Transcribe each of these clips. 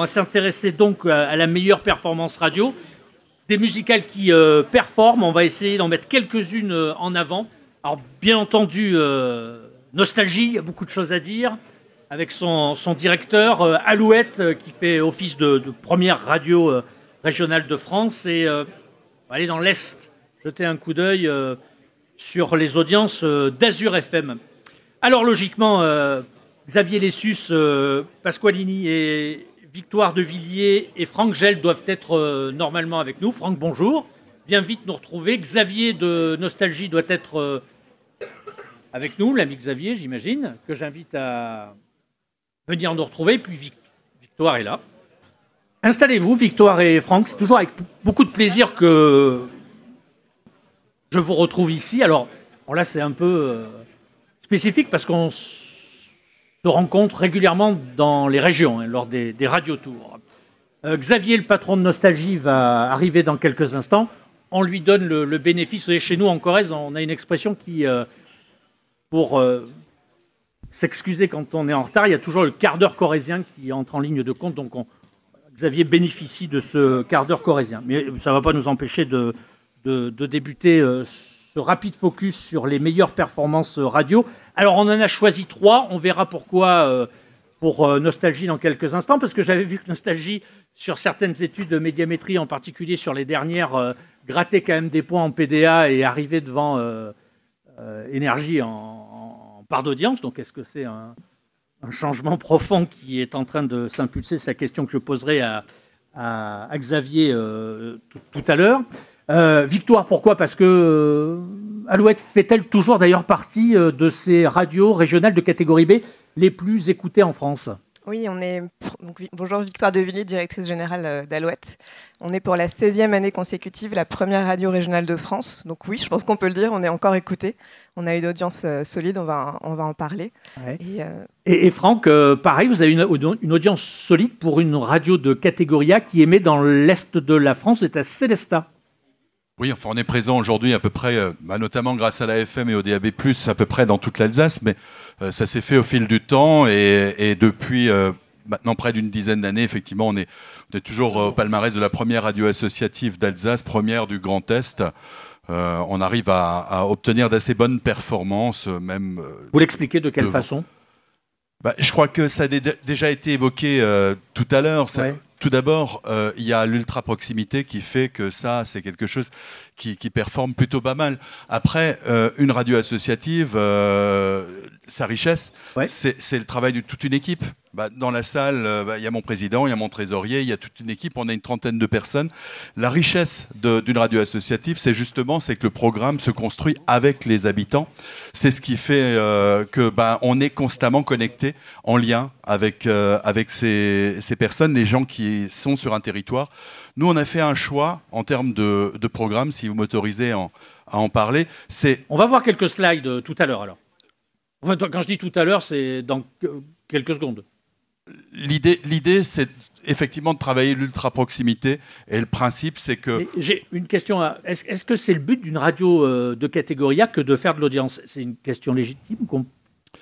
va s'intéresser donc à la meilleure performance radio. Des musicales qui performent, on va essayer d'en mettre quelques-unes en avant. Alors, bien entendu, Nostalgie, il y a beaucoup de choses à dire, avec son directeur, Alouette, qui fait office de première radio régionale de France. Et on va aller dans l'Est, jeter un coup d'œil sur les audiences d'Azur FM. Alors, logiquement, Xavier Lessus, Pasqualini et Victoire de Villiers et Franck Gel doivent être normalement avec nous. Franck, bonjour. Viens vite nous retrouver. Xavier de Nostalgie doit être avec nous, l'ami Xavier, j'imagine, que j'invite à venir nous retrouver. Puis Victoire est là. Installez-vous, Victoire et Franck. C'est toujours avec beaucoup de plaisir que je vous retrouve ici. Alors là, c'est un peu spécifique parce qu'on se rencontre régulièrement dans les régions, lors des radiotours. Xavier, le patron de Nostalgie, va arriver dans quelques instants. On lui donne le bénéfice. Vous savez, chez nous, en Corrèze, on a une expression qui, pour s'excuser quand on est en retard, il y a toujours le quart d'heure corrézien qui entre en ligne de compte. Donc, Xavier bénéficie de ce quart d'heure corrézien. Mais ça ne va pas nous empêcher de débuter ce rapide focus sur les meilleures performances radio. Alors, on en a choisi 3. On verra pourquoi pour Nostalgie dans quelques instants, parce que j'avais vu que Nostalgie, sur certaines études de médiamétrie, en particulier sur les dernières, grattait quand même des points en PDA et arrivait devant Énergie en part d'audience. Donc, est-ce que c'est un changement profond qui est en train de s'impulser? C'est la question que je poserai à Xavier tout à l'heure. Victoire, pourquoi? Parce que Alouette fait-elle toujours d'ailleurs partie de ces radios régionales de catégorie B les plus écoutées en France? Oui, bonjour, Victoire de Villiers, directrice générale d'Alouette. On est pour la 16e année consécutive la première radio régionale de France. Donc oui, je pense qu'on peut le dire, on est encore écouté. On a une audience solide, on va en parler. Ouais. Et Franck, pareil, vous avez une audience solide pour une radio de catégorie A qui émet dans l'Est de la France, c'est à Célestat. Oui, enfin, on est présent aujourd'hui à peu près, notamment grâce à la FM et au DAB+, à peu près dans toute l'Alsace, mais ça s'est fait au fil du temps et depuis maintenant près d'une dizaine d'années, effectivement, on est toujours au palmarès de la première radio associative d'Alsace, première du Grand Est. On arrive à obtenir d'assez bonnes performances, même. Vous l'expliquez de quelle façon? Je crois que ça a déjà été évoqué tout à l'heure. Ouais. Tout d'abord, il y a l'ultra-proximité qui fait que ça, c'est quelque chose qui performe plutôt pas mal. Après, une radio associative, sa richesse, ouais, c'est le travail de toute une équipe. Dans la salle, il y a mon président, il y a mon trésorier, il y a toute une équipe, on a une trentaine de personnes. La richesse d'une radio associative, c'est que le programme se construit avec les habitants. C'est ce qui fait qu'on est constamment connecté, en lien avec ces personnes, les gens qui sont sur un territoire. Nous, on a fait un choix en termes de programme, si vous m'autorisez à en parler. On va voir quelques slides tout à l'heure, alors. Enfin, quand je dis tout à l'heure, c'est dans quelques secondes. L'idée, c'est effectivement de travailler l'ultra-proximité. Et le principe, c'est que... Mais j'ai une question. Est-ce que c'est le but d'une radio de catégorie A que de faire de l'audience? C'est une question légitime qu'on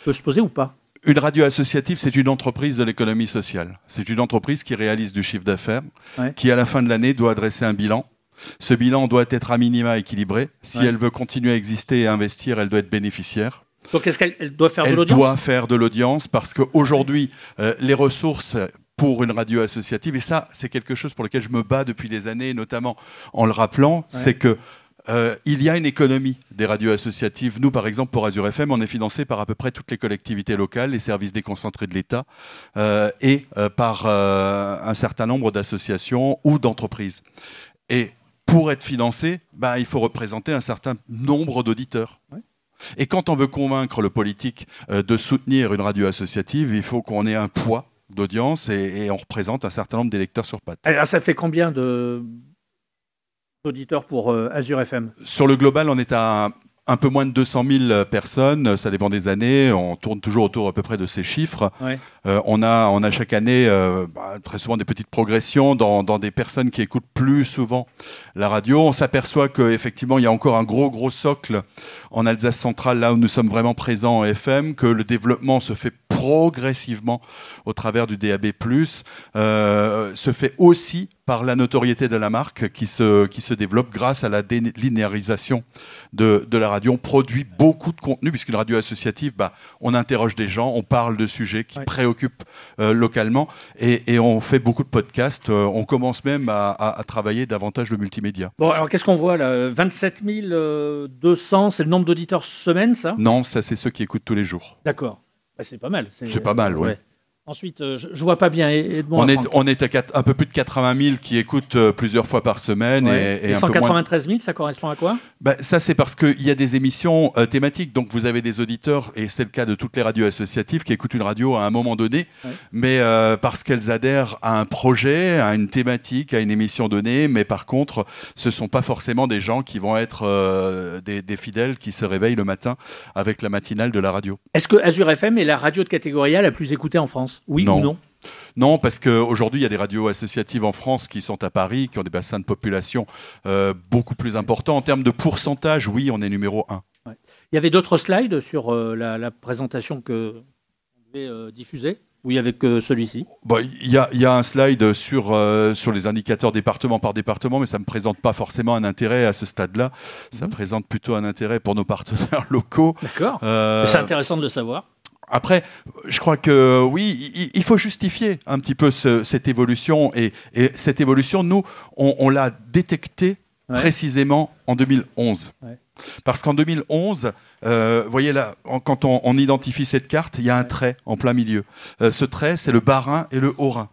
peut se poser ou pas? Une radio associative, c'est une entreprise de l'économie sociale. C'est une entreprise qui réalise du chiffre d'affaires, ouais, qui, à la fin de l'année, doit adresser un bilan. Ce bilan doit être à minima équilibré. Si, ouais, elle veut continuer à exister et à investir, elle doit être bénéficiaire. Donc, est-ce qu'elle doit faire de l'audience? Elle doit faire de l'audience parce qu'aujourd'hui, les ressources pour une radio associative, et ça, c'est quelque chose pour lequel je me bats depuis des années, notamment en le rappelant, ouais, c'est que il y a une économie des radios associatives. Nous, par exemple, pour Azur FM, on est financé par à peu près toutes les collectivités locales, les services déconcentrés de l'État et par un certain nombre d'associations ou d'entreprises. Et pour être financé, il faut représenter un certain nombre d'auditeurs. Ouais. Et quand on veut convaincre le politique de soutenir une radio associative, il faut qu'on ait un poids d'audience et on représente un certain nombre d'électeurs sur pattes. Alors, ça fait combien d'auditeurs pour Azur FM? Sur le global, on est à un peu moins de 200 000 personnes. Ça dépend des années. On tourne toujours autour à peu près de ces chiffres. Ouais. On a chaque année très souvent des petites progressions dans des personnes qui écoutent plus souvent la radio. On s'aperçoit qu'effectivement, il y a encore un gros socle en Alsace centrale, là où nous sommes vraiment présents en FM, que le développement se fait progressivement au travers du DAB+, se fait aussi par la notoriété de la marque qui se développe grâce à la délinéarisation de la radio. On produit beaucoup de contenu, puisqu'une radio associative, on interroge des gens, on parle de sujets qui préoccupent localement, et on fait beaucoup de podcasts. On commence même à travailler davantage le multimédia. Bon, alors qu'est-ce qu'on voit là? 27 200, c'est le nombre d'auditeurs semaine, ça? Non, ça c'est ceux qui écoutent tous les jours. D'accord. C'est pas mal. C'est pas mal, oui. Ensuite, je vois pas bien. On est à un peu plus de 80 000 qui écoutent plusieurs fois par semaine. Et 193 000, ça correspond à quoi? Ça, c'est parce qu'il y a des émissions thématiques. Donc, vous avez des auditeurs, et c'est le cas de toutes les radios associatives, qui écoutent une radio à un moment donné, mais parce qu'elles adhèrent à un projet, à une thématique, à une émission donnée. Mais par contre, ce ne sont pas forcément des gens qui vont être des fidèles qui se réveillent le matin avec la matinale de la radio. Est-ce que Azure FM est la radio de catégorie A la plus écoutée en France? Oui ou non? Non, parce qu'aujourd'hui, il y a des radios associatives en France qui sont à Paris, qui ont des bassins de population beaucoup plus importants. En termes de pourcentage, oui, on est numéro 1. Il y avait d'autres slides sur la présentation que vous devez diffuser? Oui, avec celui-ci. Il y a un slide sur les indicateurs département par département, mais ça ne me présente pas forcément un intérêt à ce stade-là. Ça présente plutôt un intérêt pour nos partenaires locaux. D'accord. C'est intéressant de le savoir. Après, je crois que oui, il faut justifier un petit peu cette évolution. Et cette évolution, nous, on l'a détectée précisément en 2011. Parce qu'en 2011, vous voyez là, quand on identifie cette carte, il y a un trait en plein milieu. Ce trait, c'est le Bas-Rhin et le Haut-Rhin.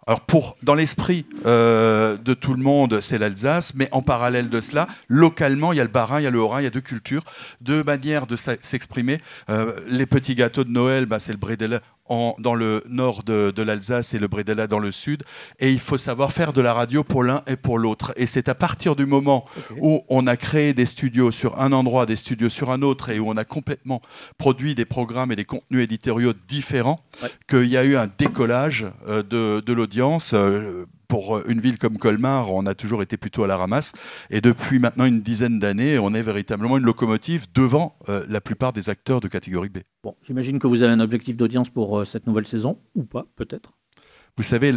Alors dans l'esprit de tout le monde, c'est l'Alsace, mais en parallèle de cela, localement, il y a le Bas-Rhin, il y a le Haut-Rhin, il y a deux cultures, deux manières de s'exprimer. Les petits gâteaux de Noël, c'est le bredel dans le nord de l'Alsace et le bredela dans le sud. Et il faut savoir faire de la radio pour l'un et pour l'autre. Et c'est à partir du moment où on a créé des studios sur un endroit, des studios sur un autre, et où on a complètement produit des programmes et des contenus éditoriaux différents, qu'il y a eu un décollage de l'audience. Pour une ville comme Colmar, on a toujours été plutôt à la ramasse. Et depuis maintenant une dizaine d'années, on est véritablement une locomotive devant la plupart des acteurs de catégorie B. Bon, j'imagine que vous avez un objectif d'audience pour cette nouvelle saison, ou pas, peut-être? Vous savez,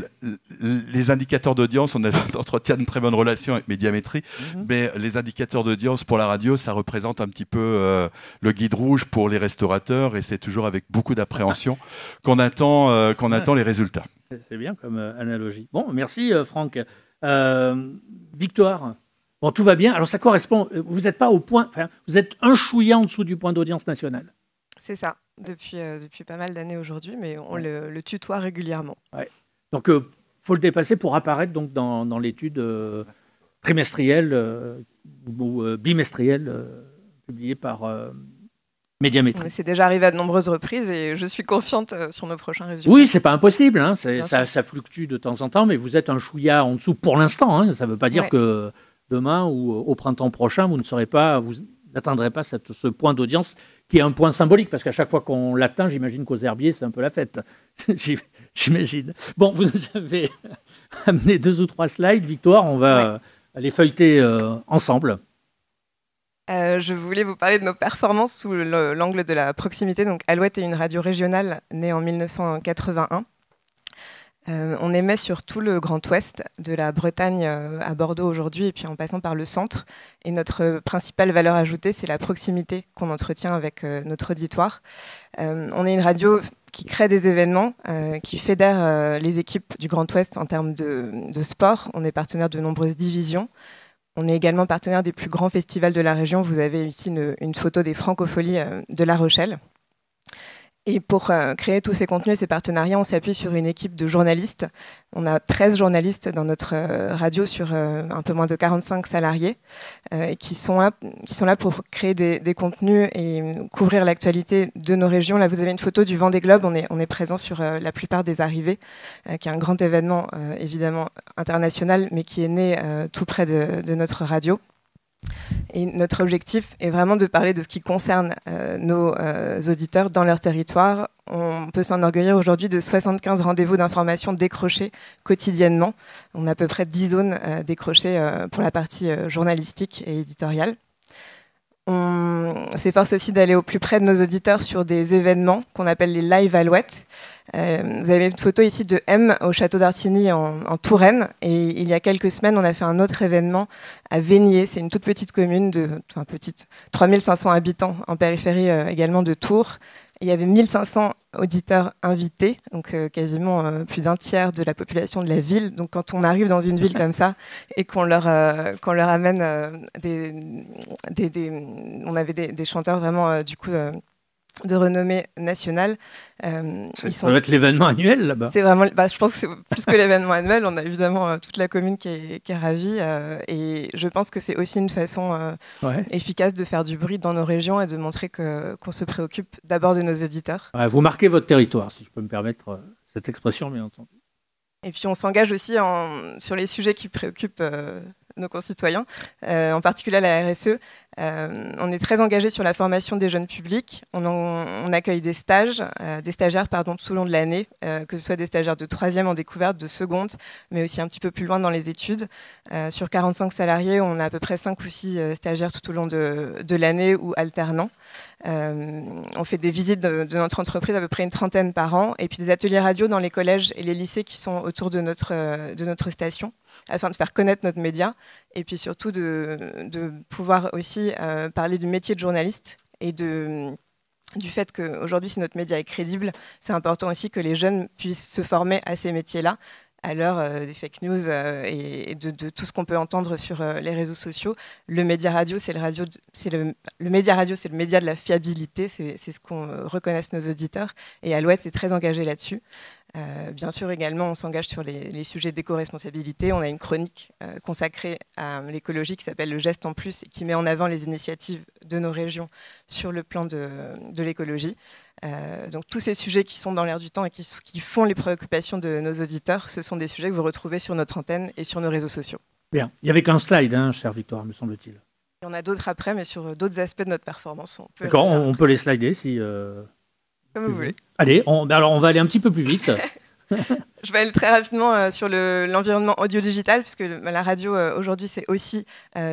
les indicateurs d'audience, on entretient une très bonne relation avec Médiamétrie, mais les indicateurs d'audience pour la radio, ça représente un petit peu le guide rouge pour les restaurateurs, et c'est toujours avec beaucoup d'appréhension qu'on attend les résultats. C'est bien comme analogie. Bon, merci Franck. Victoire, bon, tout va bien. Alors ça correspond, vous n'êtes pas au point, vous êtes un chouïa en dessous du point d'audience national. C'est ça, depuis pas mal d'années aujourd'hui, mais on le tutoie régulièrement. Donc, il faut le dépasser pour apparaître donc, dans l'étude trimestrielle ou bimestrielle publiée par Médiamétrie. C'est déjà arrivé à de nombreuses reprises et je suis confiante sur nos prochains résultats. Oui, c'est pas impossible, hein, ça fluctue de temps en temps, mais vous êtes un chouïa en dessous pour l'instant. Hein, ça ne veut pas dire que demain ou au printemps prochain, vous n'atteindrez pas ce point d'audience qui est un point symbolique, parce qu'à chaque fois qu'on l'atteint, j'imagine qu'aux herbiers, c'est un peu la fête. J'imagine. Bon, vous nous avez amené 2 ou 3 slides, Victoire, on va les feuilleter ensemble. Je voulais vous parler de nos performances sous l'angle de la proximité. Donc, Alouette est une radio régionale née en 1981. On émet sur tout le Grand Ouest, de la Bretagne à Bordeaux aujourd'hui, et puis en passant par le centre. Et notre principale valeur ajoutée, c'est la proximité qu'on entretient avec notre auditoire. On est une radio qui crée des événements, qui fédère les équipes du Grand Ouest en termes de sport. On est partenaire de nombreuses divisions. On est également partenaire des plus grands festivals de la région. Vous avez ici une photo des Francopholies de La Rochelle. Et pour créer tous ces contenus et ces partenariats, on s'appuie sur une équipe de journalistes. On a 13 journalistes dans notre radio sur un peu moins de 45 salariés qui sont là pour créer des contenus et couvrir l'actualité de nos régions. Là, vous avez une photo du Vendée Globe. On est présent sur la plupart des arrivées, qui est un grand événement évidemment international, mais qui est né tout près de notre radio. Et notre objectif est vraiment de parler de ce qui concerne nos auditeurs dans leur territoire. On peut s'enorgueillir aujourd'hui de 75 rendez-vous d'information décrochés quotidiennement. On a à peu près 10 zones décrochées pour la partie journalistique et éditoriale. On s'efforce aussi d'aller au plus près de nos auditeurs sur des événements qu'on appelle les live Alouettes. Vous avez une photo ici de M au château d'Artigny en Touraine. Et il y a quelques semaines, on a fait un autre événement à Vénier. C'est une toute petite commune de 3500 habitants en périphérie également de Tours. Il y avait 1500 auditeurs invités, donc quasiment plus d'un tiers de la population de la ville. Donc quand on arrive dans une ville comme ça et qu'on leur amène on avait des chanteurs vraiment du coup de renommée nationale. Ça doit être l'événement annuel là-bas. C'est vraiment, je pense que c'est plus que l'événement annuel. On a évidemment toute la commune qui est ravie. Et je pense que c'est aussi une façon efficace de faire du bruit dans nos régions et de montrer qu'on se préoccupe d'abord de nos auditeurs. Ouais, vous marquez votre territoire, si je peux me permettre cette expression, bien entendu. Et puis on s'engage aussi sur les sujets qui préoccupent nos concitoyens, en particulier la RSE. On est très engagé sur la formation des jeunes publics. On accueille des stagiaires tout au long de l'année, que ce soit des stagiaires de 3e en découverte, de seconde, mais aussi un petit peu plus loin dans les études. Sur 45 salariés, on a à peu près 5 ou 6 stagiaires tout au long de l'année ou alternants. On fait des visites de notre entreprise, à peu près une 30aine par an, et puis des ateliers radio dans les collèges et les lycées qui sont autour de notre station, afin de faire connaître notre média, et puis surtout de pouvoir aussi parler du métier de journaliste et du fait qu'aujourd'hui, si notre média est crédible, c'est important aussi que les jeunes puissent se former à ces métiers-là, à l'heure des fake news et de tout ce qu'on peut entendre sur les réseaux sociaux. Le média radio, c'est le média de la fiabilité, c'est ce qu'on reconnaissent nos auditeurs. Et Alouette c'est très engagé là-dessus. Bien sûr, également, on s'engage sur les sujets d'éco-responsabilité. On a une chronique consacrée à l'écologie qui s'appelle Le Geste en Plus et qui met en avant les initiatives de nos régions sur le plan de l'écologie. Donc tous ces sujets qui sont dans l'air du temps et qui font les préoccupations de nos auditeurs, ce sont des sujets que vous retrouvez sur notre antenne et sur nos réseaux sociaux. Bien. Il n'y avait qu'un slide, chère Victoire, me semble-t-il. Il y en a d'autres après, mais sur d'autres aspects de notre performance. D'accord, on peut les slider si... Comme vous voulez. Allez, on va aller un petit peu plus vite. Je vais aller très rapidement sur l'environnement audio-digital, puisque la radio, aujourd'hui, c'est aussi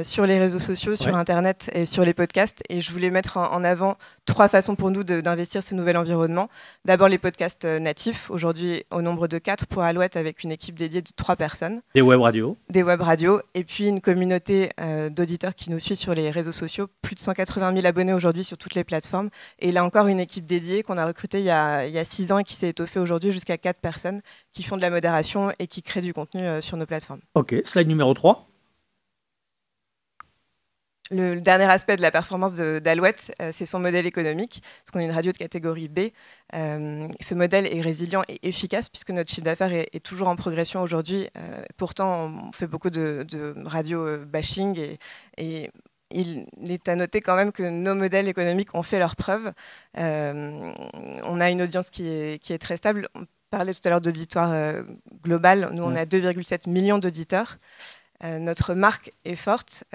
sur les réseaux sociaux, sur Internet et sur les podcasts. Et je voulais mettre en avant 3 façons pour nous d'investir ce nouvel environnement. D'abord, les podcasts natifs, aujourd'hui au nombre de 4 pour Alouette, avec une équipe dédiée de 3 personnes. Des web radios. Des web radios. Et puis une communauté d'auditeurs qui nous suit sur les réseaux sociaux. Plus de 180 000 abonnés aujourd'hui sur toutes les plateformes. Et là encore, une équipe dédiée qu'on a recrutée il y a 6 ans et qui s'est étoffée aujourd'hui jusqu'à 4 personnes qui font de la modération et qui créent du contenu sur nos plateformes. Ok, slide numéro 3. Le dernier aspect de la performance d'Alouette, c'est son modèle économique, parce qu'on est une radio de catégorie B. Ce modèle est résilient et efficace, puisque notre chiffre d'affaires est toujours en progression aujourd'hui. Pourtant, on fait beaucoup de radio bashing, et il est à noter quand même que nos modèles économiques ont fait leurs preuves. On a une audience qui est très stable. On parlait tout à l'heure d'auditoire global. Nous, on a 2,7 millions d'auditeurs. Notre marque est forte.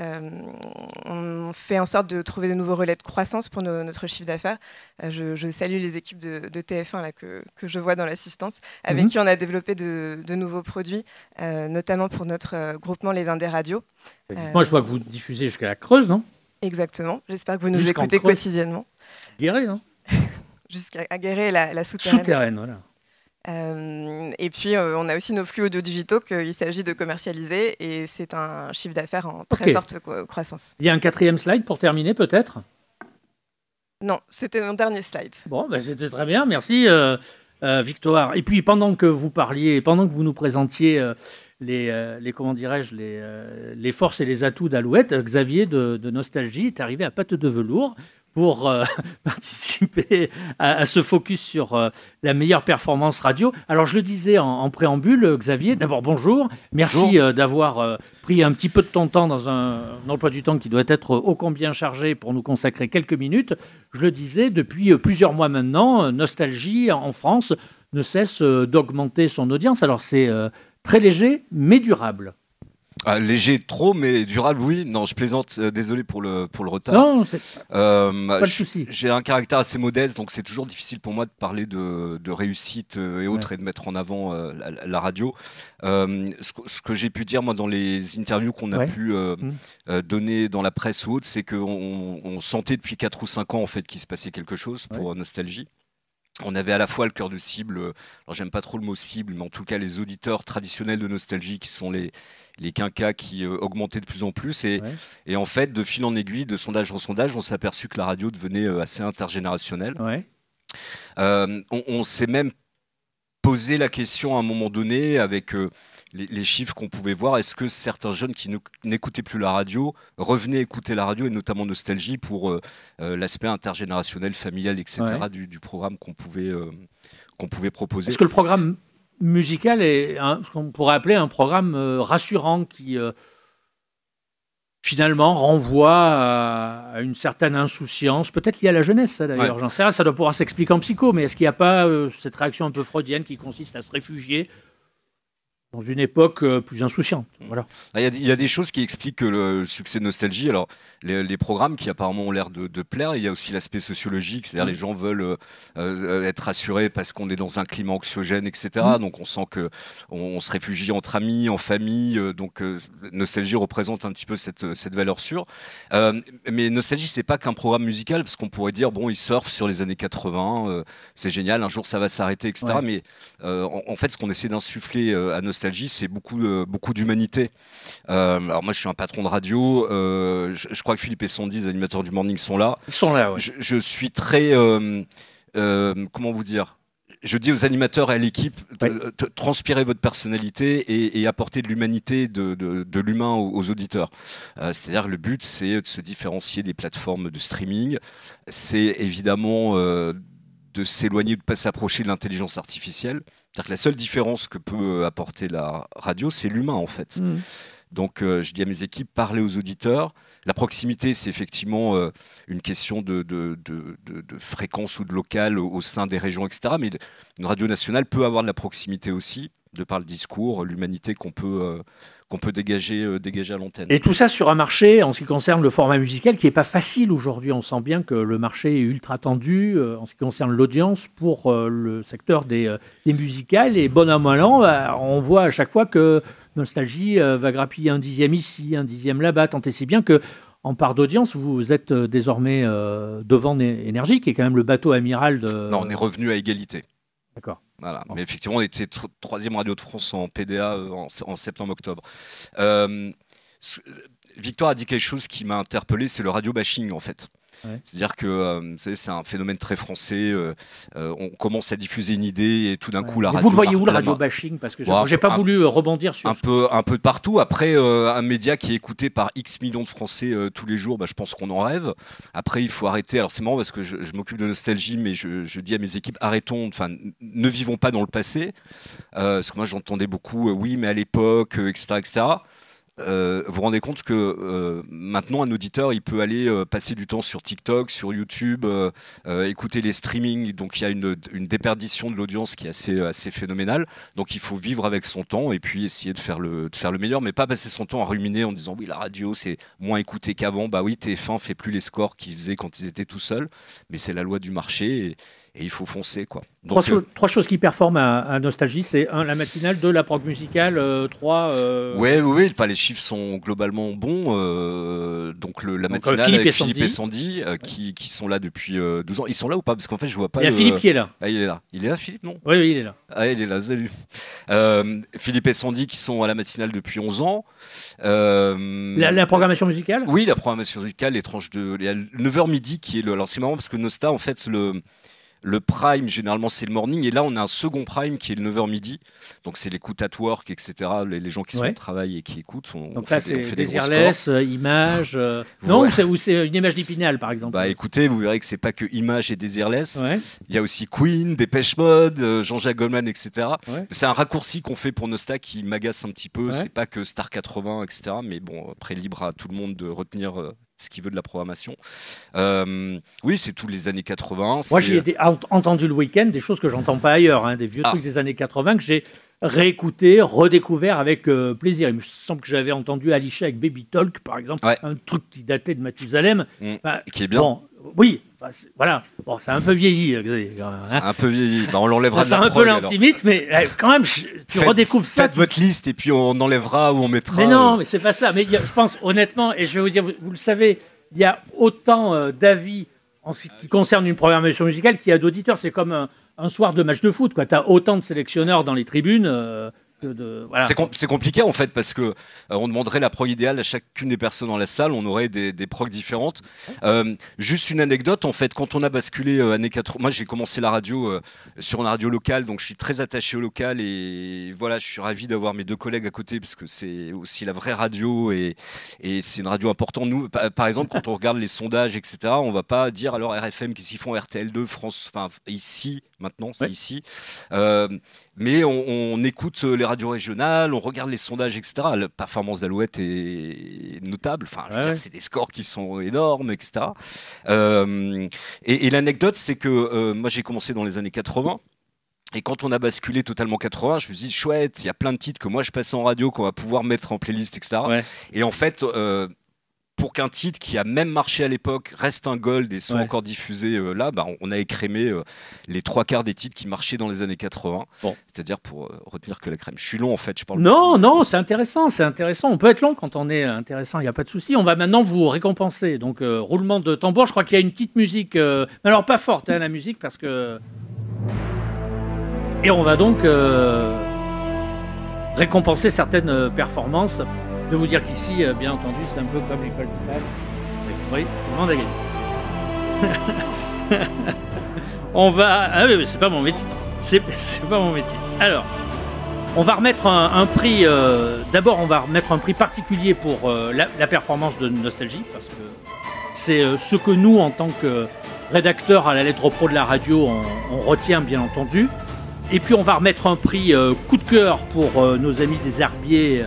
On fait en sorte de trouver de nouveaux relais de croissance pour notre chiffre d'affaires. Je salue les équipes de TF1 là, que je vois dans l'assistance, avec qui on a développé de nouveaux produits, notamment pour notre groupement Les Indés Radio. Moi, je vois que vous diffusez jusqu'à la Creuse, non? Exactement. J'espère que vous nous écoutez quotidiennement. Guéret, non? Jusqu'à Guéret, la souterraine. Souterraine, voilà. Et puis, on a aussi nos flux audio-digitaux qu'il s'agit de commercialiser, et c'est un chiffre d'affaires en très forte croissance. Il y a un 4e slide pour terminer, peut-être? Non, c'était mon dernier slide. Bon, c'était très bien, merci Victoire. Et puis, pendant que vous parliez, pendant que vous nous présentiez comment dirais-je, les forces et les atouts d'Alouette, Xavier de Nostalgie est arrivé à patte de velours pour participer à ce focus sur la meilleure performance radio. Alors, je le disais en préambule, Xavier, d'abord, bonjour. Merci d'avoir pris un petit peu de ton temps dans un emploi du temps qui doit être ô combien chargé pour nous consacrer quelques minutes. Je le disais, depuis plusieurs mois maintenant, Nostalgie, en France, ne cesse d'augmenter son audience. Alors, c'est très léger, mais durable. Léger trop, mais durable, oui. Non, je plaisante. Désolé pour le retard. Non, c'est pas le souci. J'ai un caractère assez modeste, donc c'est toujours difficile pour moi de parler de réussite et autres et de mettre en avant la radio. Ce que j'ai pu dire moi dans les interviews qu'on a pu donner dans la presse ou autre, c'est qu'on sentait depuis 4 ou 5 ans en fait qu'il se passait quelque chose pour Nostalgie. On avait à la fois le cœur de cible, alors j'aime pas trop le mot cible, mais en tout cas les auditeurs traditionnels de Nostalgie qui sont les quinquas qui augmentaient de plus en plus. Et en fait, de fil en aiguille, de sondage en sondage, on s'est aperçu que la radio devenait assez intergénérationnelle. On s'est même posé la question à un moment donné avec les chiffres qu'on pouvait voir. Est-ce que certains jeunes qui n'écoutaient plus la radio revenaient écouter la radio, et notamment Nostalgie, pour l'aspect intergénérationnel, familial, etc. du programme qu'on pouvait proposer. Est-ce que le programme musical est ce qu'on pourrait appeler un programme rassurant qui finalement renvoie à une certaine insouciance, peut-être liée à la jeunesse, ça d'ailleurs, j'en sais rien, ça doit pouvoir s'expliquer en psycho, mais est-ce qu'il n'y a pas cette réaction un peu freudienne qui consiste à se réfugier dans une époque plus insouciante. Voilà. Il y a des choses qui expliquent le succès de Nostalgie. Alors, les programmes qui apparemment ont l'air de plaire, il y a aussi l'aspect sociologique, c'est-à-dire les gens veulent être rassurés parce qu'on est dans un climat anxiogène, etc. Donc on sent qu'on se réfugie entre amis, en famille. Donc Nostalgie représente un petit peu cette valeur sûre. Mais Nostalgie, c'est pas qu'un programme musical, parce qu'on pourrait dire, bon, ils surfent sur les années 80, c'est génial, un jour ça va s'arrêter, etc. Mais en fait, ce qu'on essaie d'insuffler à Nostalgie, c'est beaucoup d'humanité. Alors moi, je suis un patron de radio. Je crois que Philippe et Sandy, les animateurs du morning, sont là. Ils sont là, oui. Je suis très... comment vous dire ? Je dis aux animateurs et à l'équipe, transpirez votre personnalité et apportez de l'humanité, de l'humain aux auditeurs. C'est-à-dire que le but, c'est de se différencier des plateformes de streaming. C'est évidemment de s'éloigner, de ne pas s'approcher de l'intelligence artificielle. C'est-à-dire que la seule différence que peut apporter la radio, c'est l'humain, en fait. Donc, je dis à mes équipes, parlez aux auditeurs. La proximité, c'est effectivement une question de fréquence ou de local au sein des régions, etc. Mais une radio nationale peut avoir de la proximité aussi, de par le discours, l'humanité qu'on peut dégager à l'antenne. Et tout ça sur un marché, en ce qui concerne le format musical, qui n'est pas facile aujourd'hui. On sent bien que le marché est ultra tendu en ce qui concerne l'audience pour le secteur des musicales. Et bon an, mal an, on voit à chaque fois que Nostalgie va grappiller un dixième ici, un dixième là-bas, tant et si bien que en part d'audience, vous êtes désormais devant Énergie, qui est quand même le bateau amiral de... Non, on est revenu à égalité. D'accord. Voilà. Mais effectivement, on était troisième radio de France en PDA en septembre-octobre. Victoire a dit quelque chose qui m'a interpellé, c'est le radio bashing en fait. C'est-à-dire que vous savez, c'est un phénomène très français. On commence à diffuser une idée et tout d'un coup la radio. Vous le voyez où le radio bashing? Parce que j'ai pas voulu rebondir sur un peu de partout. Après, un média qui est écouté par X millions de Français tous les jours, je pense qu'on en rêve. Après, il faut arrêter. Alors c'est marrant parce que je m'occupe de Nostalgie, mais je dis à mes équipes, arrêtons. Enfin, ne vivons pas dans le passé. Parce que moi, j'entendais beaucoup, oui, mais à l'époque, etc., etc. Vous vous rendez compte que maintenant un auditeur il peut aller passer du temps sur TikTok, sur YouTube, écouter les streamings, donc il y a une déperdition de l'audience qui est assez phénoménale. Donc il faut vivre avec son temps et puis essayer de faire le meilleur, mais pas passer son temps à ruminer en disant oui la radio c'est moins écouté qu'avant. Bah oui, TF1 fait plus les scores qu'ils faisaient quand ils étaient tout seuls, mais c'est la loi du marché et il faut foncer quoi. Donc, trois choses qui performent à Nostalgie, c'est 1, la matinale, 2, la prog musicale, 3... Oui, enfin, les chiffres sont globalement bons. Donc la matinale avec Philippe et Sandy qui sont là depuis 12 ans. Ils sont là ou pas? Parce qu'en fait, je vois pas. Il y a Philippe qui est là. Ah, il est là. Il est là, Philippe, non? Oui, il est là. Ah, il est là, salut. Philippe et Sandy qui sont à la matinale depuis 11 ans. La programmation musicale? Oui, la programmation musicale, les tranches de... Il y a 9h midi qui est le... Alors c'est marrant parce que Nosta, en fait, le prime, généralement, c'est le morning. Et là, on a un second prime qui est le 9h midi. Donc, c'est l'écoute at work, etc. Les gens qui sont au travail et qui écoutent. Donc là, c'est Désirless, Image. Non, ou c'est une Image d'Épinal, par exemple. Bah, écoutez, vous verrez que c'est pas que Image et Désirless. Il y a aussi Queen, Dépêche Mode, Jean-Jacques Goldman, etc. C'est un raccourci qu'on fait pour Nosta qui m'agace un petit peu. C'est pas que Star 80, etc. Mais bon, après, libre à tout le monde de retenir... ce qu'il veut de la programmation. Oui, c'est tous les années 80. Moi, j'ai entendu le week-end des choses que j'entends pas ailleurs, des vieux trucs des années 80 que j'ai réécouté, redécouvert avec plaisir. Il me semble que j'avais entendu Alisha avec Baby Talk, par exemple, un truc qui datait de Mathusalem. Qui est bien. Bon, oui, voilà. Bon, c'est un peu vieilli, Xavier. Hein. C'est un peu vieilli. On l'enlèvera de la prog. C'est un peu l'intimite, mais quand même, tu redécouvres ça. Faites votre liste et puis on enlèvera ou on mettra. Mais non, mais c'est pas ça. Mais je pense, honnêtement, et je vais vous dire, vous le savez, il y a autant d'avis en ce qui concerne une programmation musicale qu'il y a d'auditeurs. C'est comme un soir de match de foot. Tu as autant de sélectionneurs dans les tribunes que de... Voilà. C'est compliqué en fait parce que on demanderait la prog idéale à chacune des personnes dans la salle, on aurait des progs différentes. Juste une anecdote, en fait, quand on a basculé années 80, moi j'ai commencé la radio sur une radio locale, donc je suis très attaché au local et voilà, je suis ravi d'avoir mes deux collègues à côté parce que c'est aussi la vraie radio et c'est une radio importante. Nous, par exemple, quand on regarde les sondages, etc., on va pas dire alors RFM qu'est-ce qu'ils font, RTL2, France, enfin ici, maintenant, c'est ici. Mais on écoute les radios régionales, on regarde les sondages, etc. La performance d'Alouette est notable. Enfin, je veux dire, c'est des scores qui sont énormes, etc. Et l'anecdote, c'est que moi, j'ai commencé dans les années 80. Et quand on a basculé totalement 80, je me suis dit, chouette, il y a plein de titres que moi, je passais en radio, qu'on va pouvoir mettre en playlist, etc. Et en fait... pour qu'un titre qui a même marché à l'époque reste un gold et soit encore diffusé là, on a écrémé les 3/4 des titres qui marchaient dans les années 80. Bon. C'est-à-dire pour retenir que la crème. Je suis long en fait. Je parle non, c'est intéressant, c'est intéressant. On peut être long quand on est intéressant, il n'y a pas de souci. On va maintenant vous récompenser. Donc, roulement de tambour. Je crois qu'il y a une petite musique, mais alors pas forte, la musique, parce que... Et on va donc récompenser certaines performances. De vous dire qu'ici, bien entendu, c'est un peu comme l'école de flag. Oui, tout le monde a gagné. On va... Ah oui, mais c'est pas mon métier. C'est pas mon métier. Alors, on va remettre un prix... D'abord, on va remettre un prix particulier pour la performance de Nostalgie, parce que c'est ce que nous, en tant que rédacteurs à la lettre pro de la radio, on retient, bien entendu. Et puis, on va remettre un prix coup de cœur pour nos amis des Herbiers...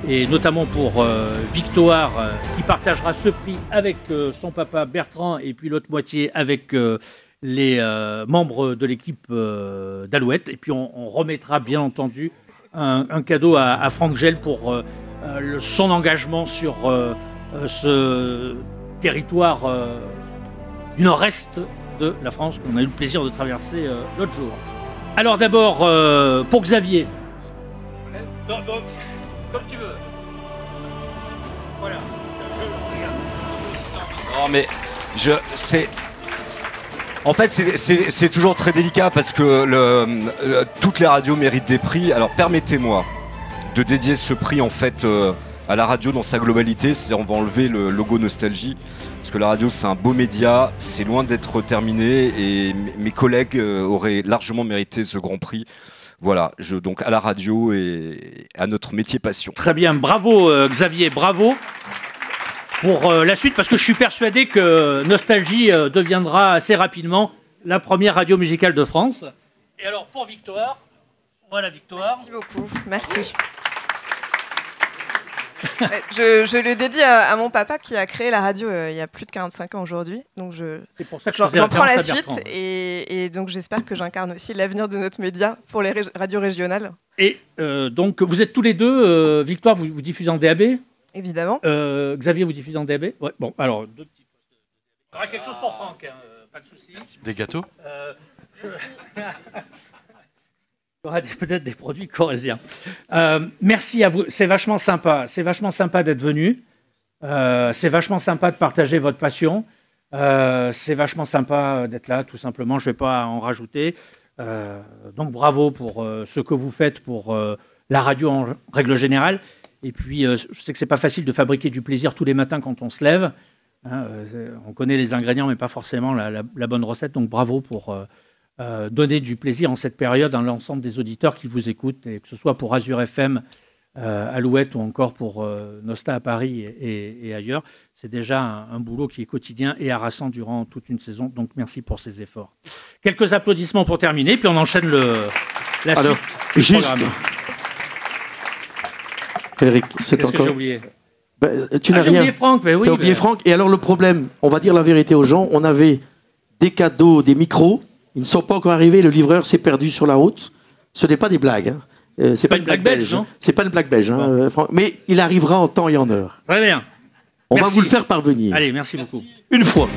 et notamment pour Victoire, qui partagera ce prix avec son papa Bertrand, et puis l'autre moitié avec les membres de l'équipe d'Alouette. Et puis on remettra bien entendu un cadeau à Franck Gel pour son engagement sur ce territoire du nord-est de la France qu'on a eu le plaisir de traverser l'autre jour. Alors d'abord, pour Xavier. Comme tu veux. Voilà. Non mais en fait c'est toujours très délicat parce que toutes les radios méritent des prix. Alors permettez-moi de dédier ce prix en fait à la radio dans sa globalité. C'est-à-dire on va enlever le logo Nostalgie parce que la radio c'est un beau média, c'est loin d'être terminé et mes collègues auraient largement mérité ce grand prix. Voilà, donc à la radio et à notre métier passion. Très bien, bravo Xavier, bravo pour la suite, parce que je suis persuadé que Nostalgie deviendra assez rapidement la première radio musicale de France. Et alors pour Victoire, voilà Victoire. Merci beaucoup, merci. Je le dédie à mon papa qui a créé la radio il y a plus de 45 ans aujourd'hui. Donc c'est pour ça que j'en prends la suite et donc j'espère que j'incarne aussi l'avenir de notre média pour les radios régionales. Et donc vous êtes tous les deux, Victoire, vous diffusez en DAB ? Évidemment. Xavier, vous diffusez en DAB ? Ouais, bon, alors deux petits postes. Il y aura quelque chose pour Franck, hein, pas de souci. Des gâteaux ? Il y aura peut-être des produits corésiens. Merci à vous. C'est vachement sympa. C'est vachement sympa d'être venu. C'est vachement sympa de partager votre passion. C'est vachement sympa d'être là, tout simplement. Je ne vais pas en rajouter. Donc bravo pour ce que vous faites pour la radio en règle générale. Et puis, je sais que ce n'est pas facile de fabriquer du plaisir tous les matins quand on se lève. Hein, on connaît les ingrédients, mais pas forcément la bonne recette. Donc bravo pour... donner du plaisir en cette période à l'ensemble des auditeurs qui vous écoutent, et que ce soit pour Azure FM, Alouette ou encore pour Nosta à Paris et ailleurs. C'est déjà un boulot qui est quotidien et harassant durant toute une saison. Donc merci pour ces efforts. Quelques applaudissements pour terminer, puis on enchaîne la Alors, suite. Juste, Eric, c'est Qu'est-ce encore... que j'ai oublié ? Tu n'as j'ai rien. oublié Franck, mais oui. T'as oublié Franck. Et alors le problème, on va dire la vérité aux gens, on avait des cadeaux, des micros. Ils ne sont pas encore arrivés, le livreur s'est perdu sur la route. Ce n'est pas des blagues. Hein. C'est pas une blague belge. C'est pas une blague belge. Hein, mais il arrivera en temps et en heure. Très bien. On va vous le faire parvenir. Allez, merci beaucoup. Une fois.